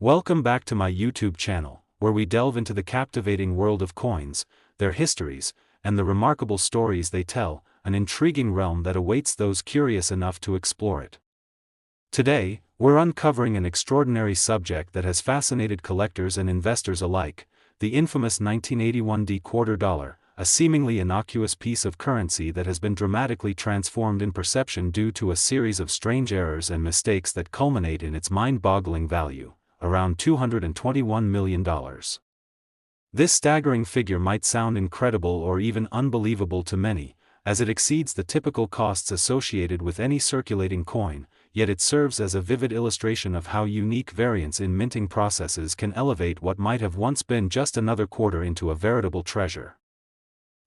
Welcome back to my YouTube channel, where we delve into the captivating world of coins, their histories, and the remarkable stories they tell, an intriguing realm that awaits those curious enough to explore it. Today, we're uncovering an extraordinary subject that has fascinated collectors and investors alike, the infamous 1981 quarter dollar, a seemingly innocuous piece of currency that has been dramatically transformed in perception due to a series of strange errors and mistakes that culminate in its mind-boggling value, around $221 million. This staggering figure might sound incredible or even unbelievable to many, as it exceeds the typical costs associated with any circulating coin, yet it serves as a vivid illustration of how unique variance in minting processes can elevate what might have once been just another quarter into a veritable treasure.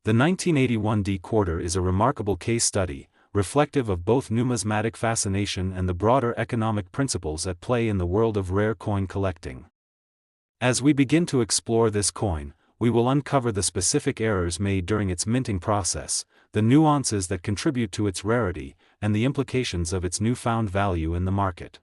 The 1981 quarter is a remarkable case study, reflective of both numismatic fascination and the broader economic principles at play in the world of rare coin collecting. As we begin to explore this coin, we will uncover the specific errors made during its minting process, the nuances that contribute to its rarity, and the implications of its newfound value in the market.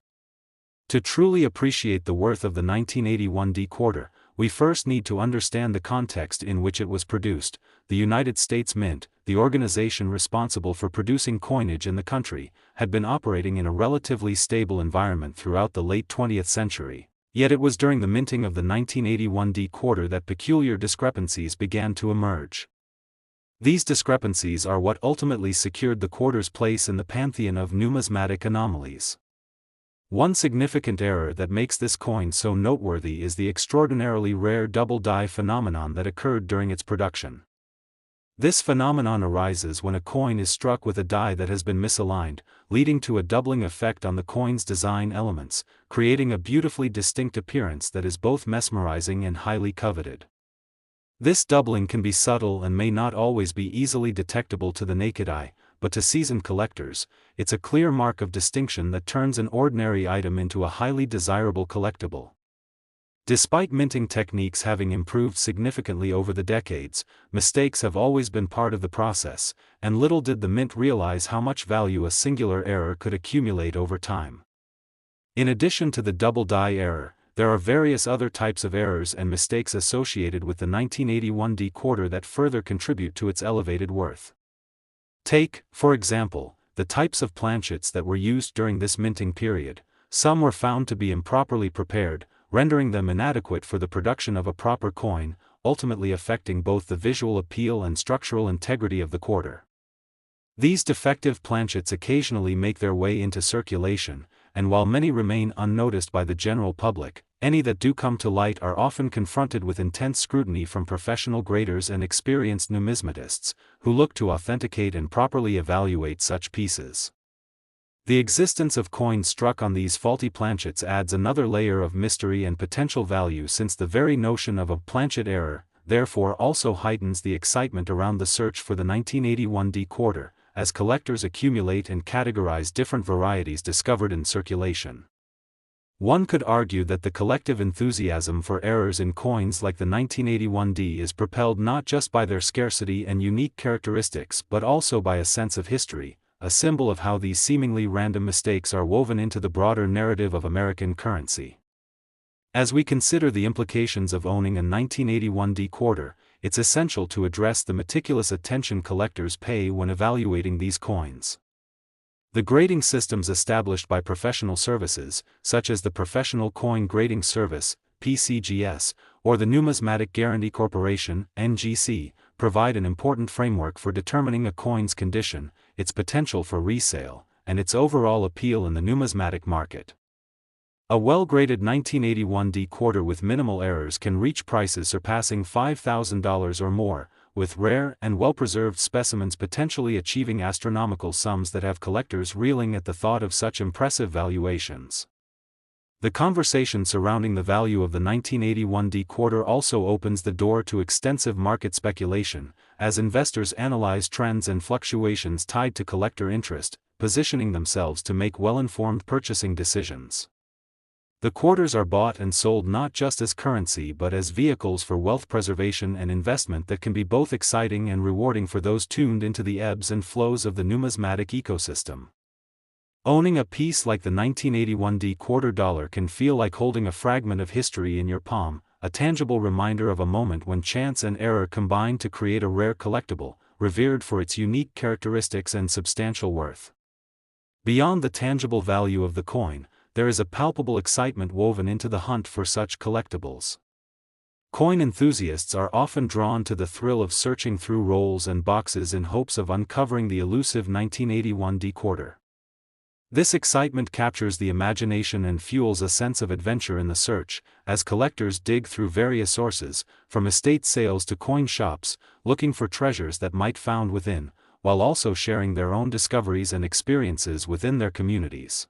To truly appreciate the worth of the 1981 quarter, we first need to understand the context in which it was produced. The United States Mint, the organization responsible for producing coinage in the country, had been operating in a relatively stable environment throughout the late 20th century. Yet it was during the minting of the 1981 quarter that peculiar discrepancies began to emerge. These discrepancies are what ultimately secured the quarter's place in the pantheon of numismatic anomalies. One significant error that makes this coin so noteworthy is the extraordinarily rare double die phenomenon that occurred during its production. This phenomenon arises when a coin is struck with a die that has been misaligned, leading to a doubling effect on the coin's design elements, creating a beautifully distinct appearance that is both mesmerizing and highly coveted. This doubling can be subtle and may not always be easily detectable to the naked eye, but to seasoned collectors, it's a clear mark of distinction that turns an ordinary item into a highly desirable collectible. Despite minting techniques having improved significantly over the decades, mistakes have always been part of the process, and little did the mint realize how much value a singular error could accumulate over time. In addition to the double die error, there are various other types of errors and mistakes associated with the 1981 quarter that further contribute to its elevated worth. Take, for example, the types of planchets that were used during this minting period. Some were found to be improperly prepared, rendering them inadequate for the production of a proper coin, ultimately affecting both the visual appeal and structural integrity of the quarter. These defective planchets occasionally make their way into circulation, and while many remain unnoticed by the general public, any that do come to light are often confronted with intense scrutiny from professional graders and experienced numismatists, who look to authenticate and properly evaluate such pieces. The existence of coins struck on these faulty planchets adds another layer of mystery and potential value, since the very notion of a planchet error, therefore, also heightens the excitement around the search for the 1981 quarter, as collectors accumulate and categorize different varieties discovered in circulation. One could argue that the collective enthusiasm for errors in coins like the 1981 is propelled not just by their scarcity and unique characteristics but also by a sense of history, a symbol of how these seemingly random mistakes are woven into the broader narrative of American currency. As we consider the implications of owning a 1981 quarter, it's essential to address the meticulous attention collectors pay when evaluating these coins. The grading systems established by professional services, such as the Professional Coin Grading Service, PCGS, or the Numismatic Guarantee Corporation, NGC, provide an important framework for determining a coin's condition, its potential for resale, and its overall appeal in the numismatic market. A well-graded 1981 quarter with minimal errors can reach prices surpassing $5,000 or more, with rare and well-preserved specimens potentially achieving astronomical sums that have collectors reeling at the thought of such impressive valuations. The conversation surrounding the value of the 1981 quarter also opens the door to extensive market speculation, as investors analyze trends and fluctuations tied to collector interest, positioning themselves to make well-informed purchasing decisions. The quarters are bought and sold not just as currency but as vehicles for wealth preservation and investment that can be both exciting and rewarding for those tuned into the ebbs and flows of the numismatic ecosystem. Owning a piece like the 1981 quarter dollar can feel like holding a fragment of history in your palm, a tangible reminder of a moment when chance and error combined to create a rare collectible, revered for its unique characteristics and substantial worth. Beyond the tangible value of the coin, there is a palpable excitement woven into the hunt for such collectibles. Coin enthusiasts are often drawn to the thrill of searching through rolls and boxes in hopes of uncovering the elusive 1981 quarter. This excitement captures the imagination and fuels a sense of adventure in the search, as collectors dig through various sources, from estate sales to coin shops, looking for treasures that might be found within, while also sharing their own discoveries and experiences within their communities.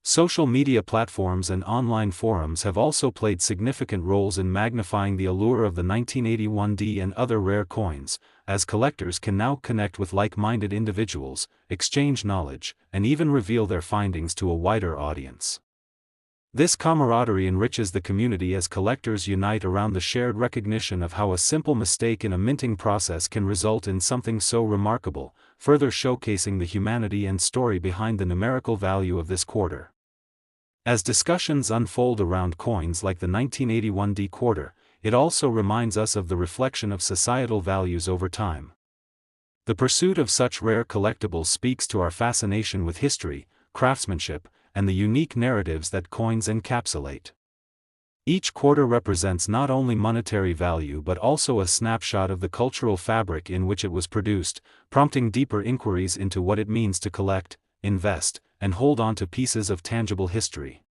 Social media platforms and online forums have also played significant roles in magnifying the allure of the 1981 and other rare coins, as collectors can now connect with like-minded individuals, exchange knowledge, and even reveal their findings to a wider audience. This camaraderie enriches the community as collectors unite around the shared recognition of how a simple mistake in a minting process can result in something so remarkable, further showcasing the humanity and story behind the numerical value of this quarter. As discussions unfold around coins like the 1981 quarter, it also reminds us of the reflection of societal values over time. The pursuit of such rare collectibles speaks to our fascination with history, craftsmanship, and the unique narratives that coins encapsulate. Each quarter represents not only monetary value but also a snapshot of the cultural fabric in which it was produced, prompting deeper inquiries into what it means to collect, invest, and hold on to pieces of tangible history.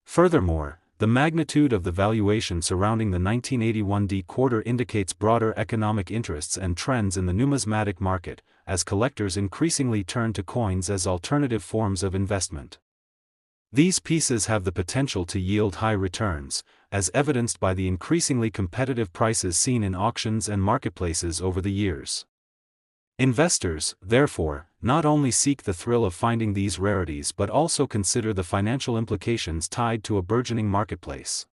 Furthermore, the magnitude of the valuation surrounding the 1981 quarter indicates broader economic interests and trends in the numismatic market, as collectors increasingly turn to coins as alternative forms of investment. These pieces have the potential to yield high returns, as evidenced by the increasingly competitive prices seen in auctions and marketplaces over the years. Investors, therefore, not only seek the thrill of finding these rarities but also consider the financial implications tied to a burgeoning marketplace.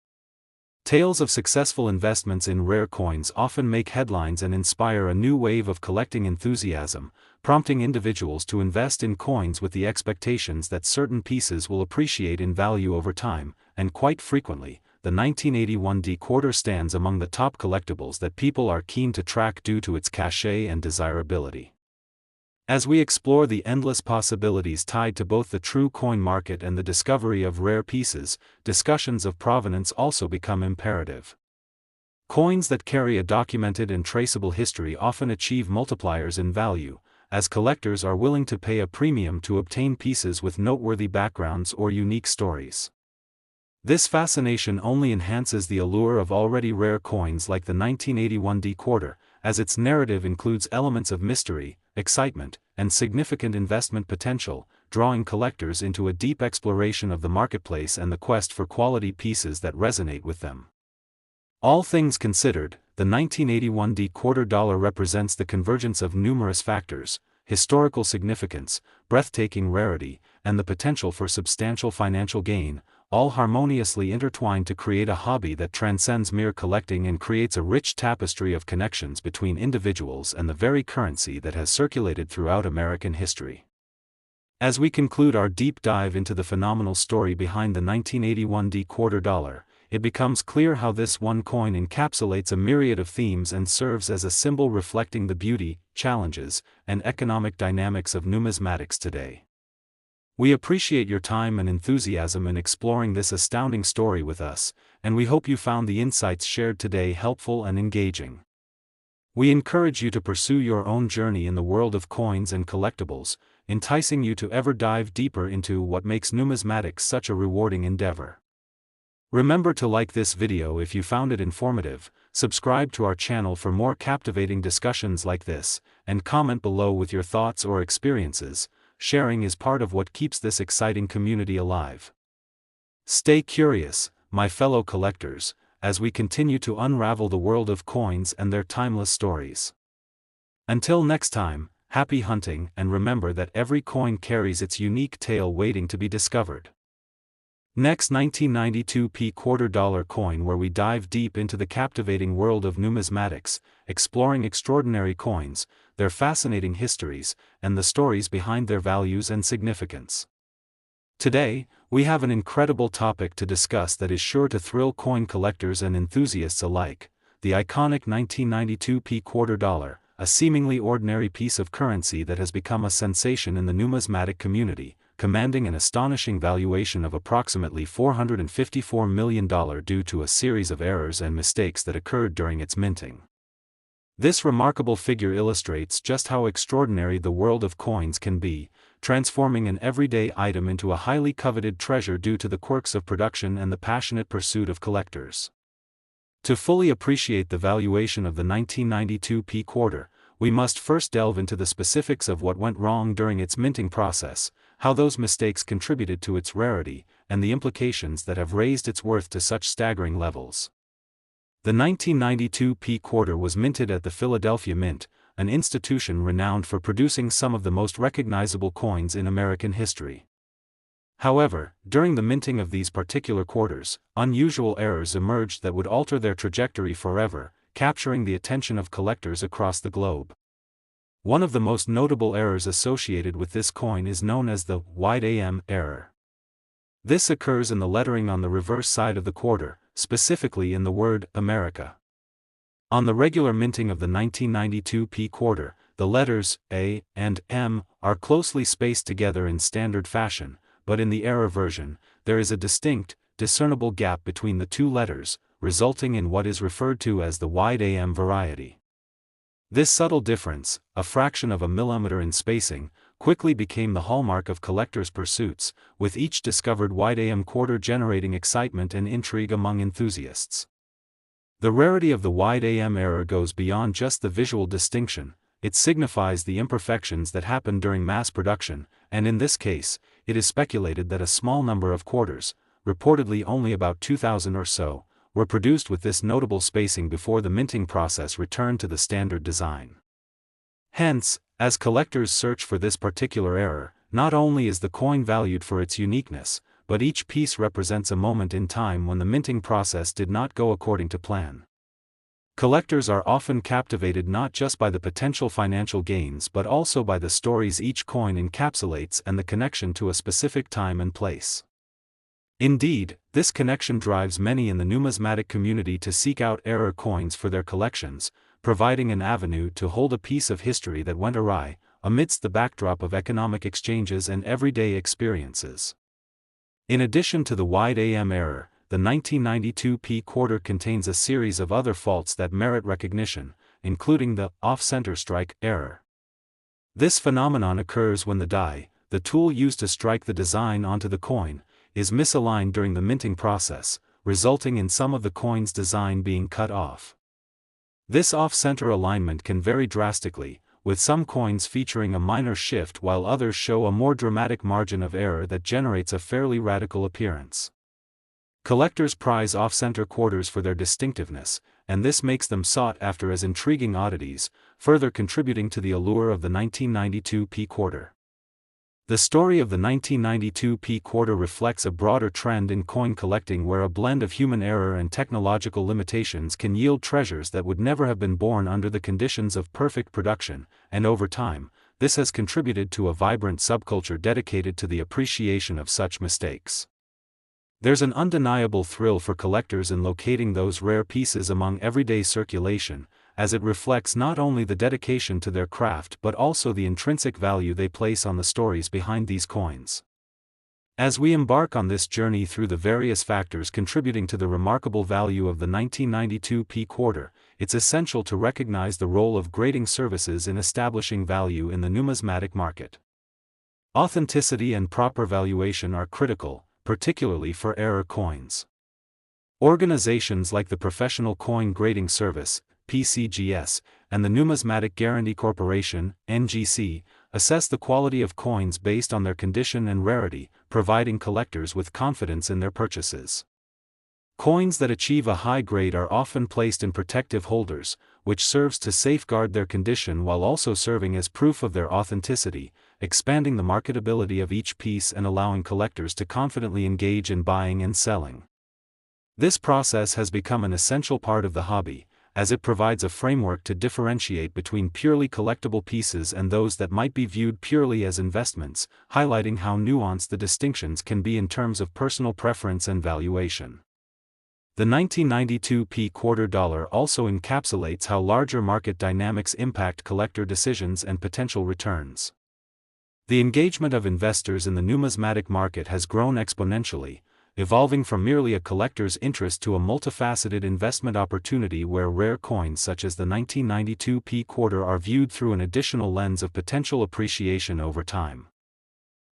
Tales of successful investments in rare coins often make headlines and inspire a new wave of collecting enthusiasm, prompting individuals to invest in coins with the expectations that certain pieces will appreciate in value over time, and quite frequently, the 1981 quarter stands among the top collectibles that people are keen to track due to its cachet and desirability. As we explore the endless possibilities tied to both the true coin market and the discovery of rare pieces, discussions of provenance also become imperative. Coins that carry a documented and traceable history often achieve multipliers in value, as collectors are willing to pay a premium to obtain pieces with noteworthy backgrounds or unique stories. This fascination only enhances the allure of already rare coins like the 1981 quarter, as its narrative includes elements of mystery, excitement, and significant investment potential, drawing collectors into a deep exploration of the marketplace and the quest for quality pieces that resonate with them. All things considered, the 1981 quarter dollar represents the convergence of numerous factors: historical significance, breathtaking rarity, and the potential for substantial financial gain, all harmoniously intertwined to create a hobby that transcends mere collecting and creates a rich tapestry of connections between individuals and the very currency that has circulated throughout American history. As we conclude our deep dive into the phenomenal story behind the 1981 quarter dollar, it becomes clear how this one coin encapsulates a myriad of themes and serves as a symbol reflecting the beauty, challenges, and economic dynamics of numismatics today. We appreciate your time and enthusiasm in exploring this astounding story with us, and we hope you found the insights shared today helpful and engaging. We encourage you to pursue your own journey in the world of coins and collectibles, enticing you to ever dive deeper into what makes numismatics such a rewarding endeavor. Remember to like this video if you found it informative, subscribe to our channel for more captivating discussions like this, and comment below with your thoughts or experiences. Sharing is part of what keeps this exciting community alive. Stay curious, my fellow collectors, as we continue to unravel the world of coins and their timeless stories. Until next time, happy hunting, and remember that every coin carries its unique tale waiting to be discovered. Next, 1992 quarter dollar coin, where we dive deep into the captivating world of numismatics, exploring extraordinary coins, their fascinating histories, and the stories behind their values and significance. Today, we have an incredible topic to discuss that is sure to thrill coin collectors and enthusiasts alike: the iconic 1992 quarter dollar, a seemingly ordinary piece of currency that has become a sensation in the numismatic community, commanding an astonishing valuation of approximately $454 million due to a series of errors and mistakes that occurred during its minting. This remarkable figure illustrates just how extraordinary the world of coins can be, transforming an everyday item into a highly coveted treasure due to the quirks of production and the passionate pursuit of collectors. To fully appreciate the valuation of the 1992 quarter, we must first delve into the specifics of what went wrong during its minting process, how those mistakes contributed to its rarity, and the implications that have raised its worth to such staggering levels. The 1992 quarter was minted at the Philadelphia Mint, an institution renowned for producing some of the most recognizable coins in American history. However, during the minting of these particular quarters, unusual errors emerged that would alter their trajectory forever, capturing the attention of collectors across the globe. One of the most notable errors associated with this coin is known as the wide AM error. This occurs in the lettering on the reverse side of the quarter, specifically in the word America. On the regular minting of the 1992 quarter, the letters A and M are closely spaced together in standard fashion, but in the error version, there is a distinct, discernible gap between the two letters, resulting in what is referred to as the wide AM variety. This subtle difference, a fraction of a millimeter in spacing, quickly became the hallmark of collectors' pursuits, with each discovered wide AM quarter generating excitement and intrigue among enthusiasts. The rarity of the wide AM error goes beyond just the visual distinction; it signifies the imperfections that happen during mass production, and in this case, it is speculated that a small number of quarters, reportedly only about 2,000 or so, were produced with this notable spacing before the minting process returned to the standard design. Hence, as collectors search for this particular error, not only is the coin valued for its uniqueness, but each piece represents a moment in time when the minting process did not go according to plan. Collectors are often captivated not just by the potential financial gains but also by the stories each coin encapsulates and the connection to a specific time and place. Indeed, this connection drives many in the numismatic community to seek out error coins for their collections, providing an avenue to hold a piece of history that went awry, amidst the backdrop of economic exchanges and everyday experiences. In addition to the wide AM error, the 1992 quarter contains a series of other faults that merit recognition, including the off-center strike error. This phenomenon occurs when the die, the tool used to strike the design onto the coin, is misaligned during the minting process, resulting in some of the coin's design being cut off. This off-center alignment can vary drastically, with some coins featuring a minor shift while others show a more dramatic margin of error that generates a fairly radical appearance. Collectors prize off-center quarters for their distinctiveness, and this makes them sought after as intriguing oddities, further contributing to the allure of the 1992 quarter. The story of the 1992 quarter reflects a broader trend in coin collecting where a blend of human error and technological limitations can yield treasures that would never have been born under the conditions of perfect production, and over time, this has contributed to a vibrant subculture dedicated to the appreciation of such mistakes. There's an undeniable thrill for collectors in locating those rare pieces among everyday circulation, as it reflects not only the dedication to their craft but also the intrinsic value they place on the stories behind these coins. As we embark on this journey through the various factors contributing to the remarkable value of the 1992 quarter, it's essential to recognize the role of grading services in establishing value in the numismatic market. Authenticity and proper valuation are critical, particularly for error coins. Organizations like the Professional Coin Grading Service, PCGS, and the Numismatic Guarantee Corporation, NGC, assess the quality of coins based on their condition and rarity, providing collectors with confidence in their purchases. Coins that achieve a high grade are often placed in protective holders, which serves to safeguard their condition while also serving as proof of their authenticity, expanding the marketability of each piece and allowing collectors to confidently engage in buying and selling. This process has become an essential part of the hobby, as it provides a framework to differentiate between purely collectible pieces and those that might be viewed purely as investments, highlighting how nuanced the distinctions can be in terms of personal preference and valuation. The 1992 quarter dollar also encapsulates how larger market dynamics impact collector decisions and potential returns. The engagement of investors in the numismatic market has grown exponentially, evolving from merely a collector's interest to a multifaceted investment opportunity where rare coins such as the 1992 quarter are viewed through an additional lens of potential appreciation over time.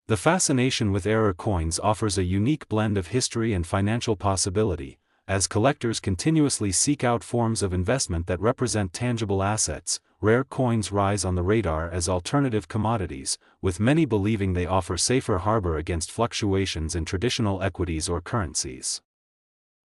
The fascination with rare coins offers a unique blend of history and financial possibility, as collectors continuously seek out forms of investment that represent tangible assets. Rare coins rise on the radar as alternative commodities, with many believing they offer safer harbor against fluctuations in traditional equities or currencies.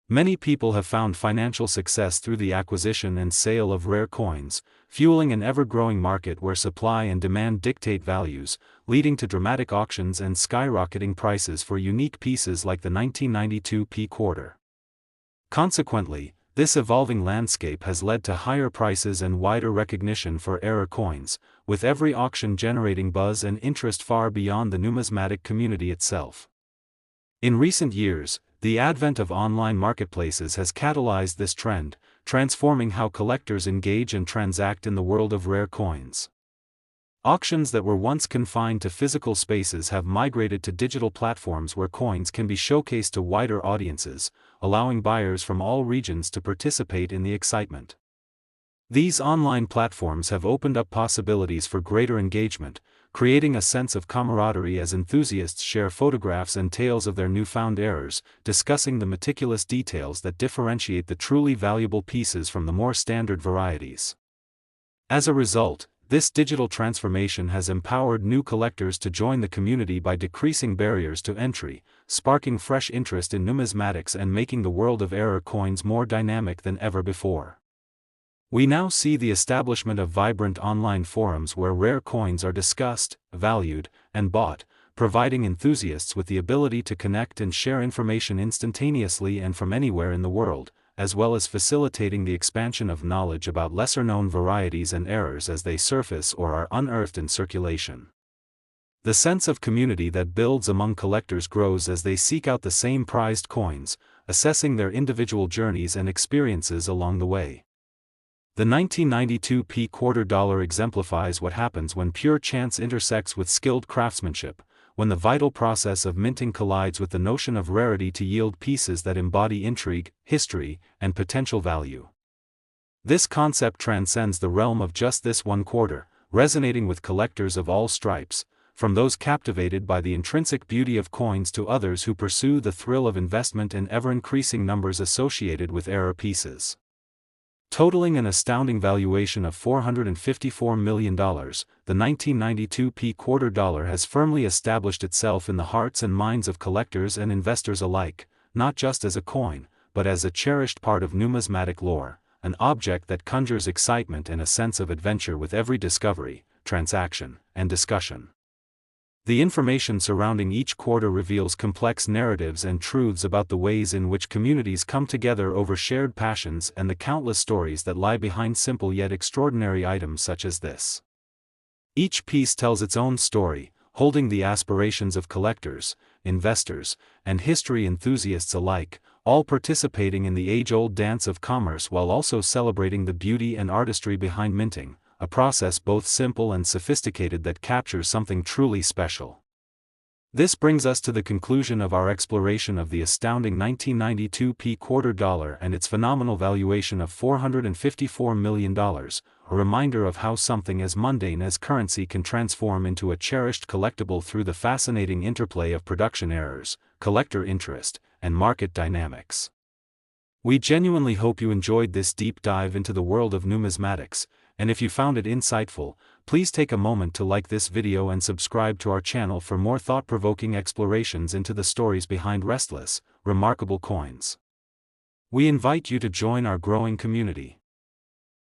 Many people have found financial success through the acquisition and sale of rare coins, fueling an ever-growing market where supply and demand dictate values, leading to dramatic auctions and skyrocketing prices for unique pieces like the 1992 quarter. Consequently, this evolving landscape has led to higher prices and wider recognition for rare coins, with every auction generating buzz and interest far beyond the numismatic community itself. In recent years, the advent of online marketplaces has catalyzed this trend, transforming how collectors engage and transact in the world of rare coins. Auctions that were once confined to physical spaces have migrated to digital platforms where coins can be showcased to wider audiences, allowing buyers from all regions to participate in the excitement. These online platforms have opened up possibilities for greater engagement, creating a sense of camaraderie as enthusiasts share photographs and tales of their newfound errors, discussing the meticulous details that differentiate the truly valuable pieces from the more standard varieties. As a result, this digital transformation has empowered new collectors to join the community by decreasing barriers to entry, sparking fresh interest in numismatics and making the world of rare coins more dynamic than ever before. We now see the establishment of vibrant online forums where rare coins are discussed, valued, and bought, providing enthusiasts with the ability to connect and share information instantaneously and from anywhere in the world, as well as facilitating the expansion of knowledge about lesser-known varieties and errors as they surface or are unearthed in circulation. The sense of community that builds among collectors grows as they seek out the same prized coins, assessing their individual journeys and experiences along the way. The 1992 quarter dollar exemplifies what happens when pure chance intersects with skilled craftsmanship, when the vital process of minting collides with the notion of rarity to yield pieces that embody intrigue, history, and potential value. This concept transcends the realm of just this one quarter, resonating with collectors of all stripes, from those captivated by the intrinsic beauty of coins to others who pursue the thrill of investment in ever-increasing numbers associated with rare pieces. Totaling an astounding valuation of $454 million, the 1992 quarter dollar has firmly established itself in the hearts and minds of collectors and investors alike, not just as a coin, but as a cherished part of numismatic lore, an object that conjures excitement and a sense of adventure with every discovery, transaction, and discussion. The information surrounding each quarter reveals complex narratives and truths about the ways in which communities come together over shared passions and the countless stories that lie behind simple yet extraordinary items such as this. Each piece tells its own story, holding the aspirations of collectors, investors, and history enthusiasts alike, all participating in the age-old dance of commerce while also celebrating the beauty and artistry behind minting, a process both simple and sophisticated that captures something truly special. This brings us to the conclusion of our exploration of the astounding 1992 quarter dollar and its phenomenal valuation of $454 million, a reminder of how something as mundane as currency can transform into a cherished collectible through the fascinating interplay of production errors, collector interest, and market dynamics. We genuinely hope you enjoyed this deep dive into the world of numismatics, and if you found it insightful, please take a moment to like this video and subscribe to our channel for more thought-provoking explorations into the stories behind restless, remarkable coins. We invite you to join our growing community.